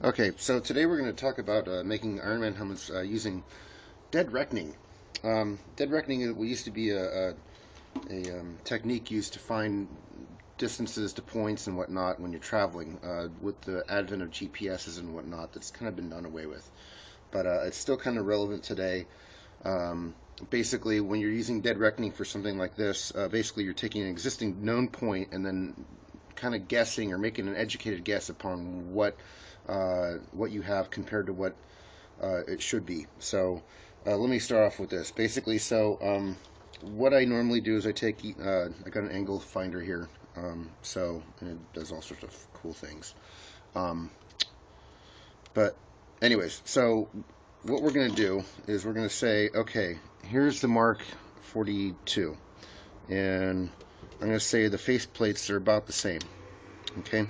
Okay, so today we're going to talk about making IronMan helmets using dead reckoning. Dead reckoning used to be a technique used to find distances to points and whatnot when you're traveling. With the advent of GPSs and whatnot, that's kind of been done away with. But it's still kind of relevant today. Basically, when you're using dead reckoning for something like this, basically you're taking an existing known point and then kind of guessing or making an educated guess upon what you have compared to what it should be. So let me start off with this. Basically, what I normally do is I got an angle finder here, and it does all sorts of cool things. But anyways, so what we're going to do is we're going to say, okay, here's the Mark 42, and I'm going to say the face plates are about the same. Okay,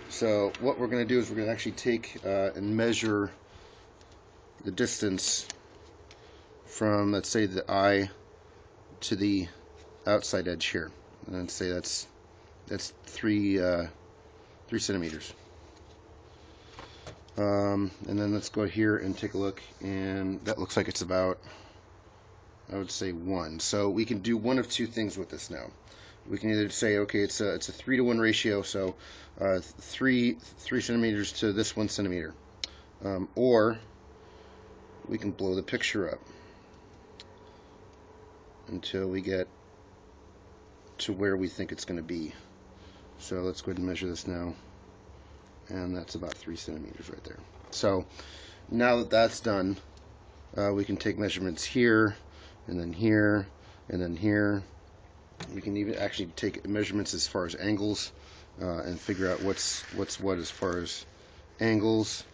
so what we're going to do is we're going to actually take and measure the distance from, let's say, the eye to the outside edge here, and then say that's 3 centimeters. And then let's go here and take a look, and that looks like it's about, I would say, 1. So we can do one of two things with this now. We can either say, okay, it's a 3-to-1 ratio, so 3 centimeters to this 1 centimeter, or we can blow the picture up until we get to where we think it's going to be. So let's go ahead and measure this now, and that's about 3 centimeters right there. So now that that's done, we can take measurements here, and then here, and then here. We can even actually take measurements as far as angles, and figure out what's what as far as angles,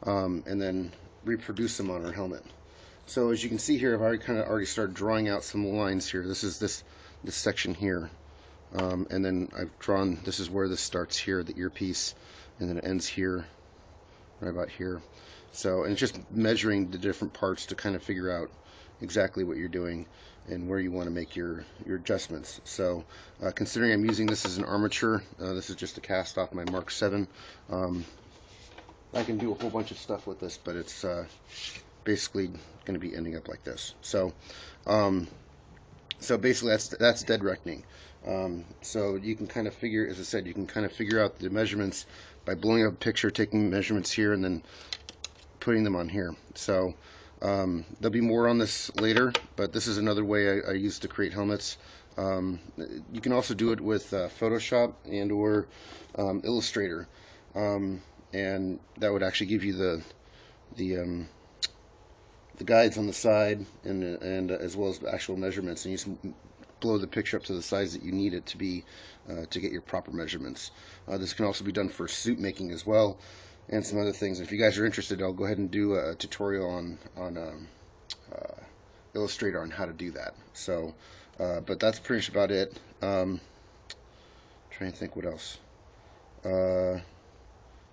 and then reproduce them on our helmet. So as you can see here, I've already started drawing out some lines here. This is this section here, and then I've drawn, this is where this starts here, the earpiece, and then it ends here, right about here. So, and it's just measuring the different parts to kind of figure out exactly what you're doing and where you want to make your adjustments. So considering I'm using this as an armature, this is just a cast off my Mark 7. I can do a whole bunch of stuff with this, but it's basically going to be ending up like this. So so basically that's dead reckoning. So you can kind of figure, as I said, you can kind of figure out the measurements by blowing up a picture, taking measurements here, and then putting them on here. So there'll be more on this later, but this is another way I use to create helmets. You can also do it with Photoshop and or Illustrator, and that would actually give you the guides on the side and as well as actual measurements, and you just blow the picture up to the size that you need it to be to get your proper measurements. This can also be done for suit making as well, and some other things. If you guys are interested, I'll go ahead and do a tutorial on Illustrator on how to do that. So, but that's pretty much about it. Trying to think what else.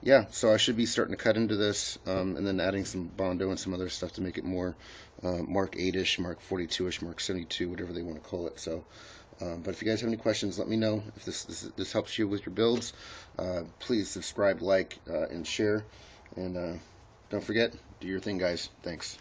Yeah, so I should be starting to cut into this, and then adding some Bondo and some other stuff to make it more Mark 8-ish, Mark 42-ish, Mark 72, whatever they want to call it. So, but if you guys have any questions, let me know. If this helps you with your builds, please subscribe, like, and share. And don't forget, do your thing, guys. Thanks.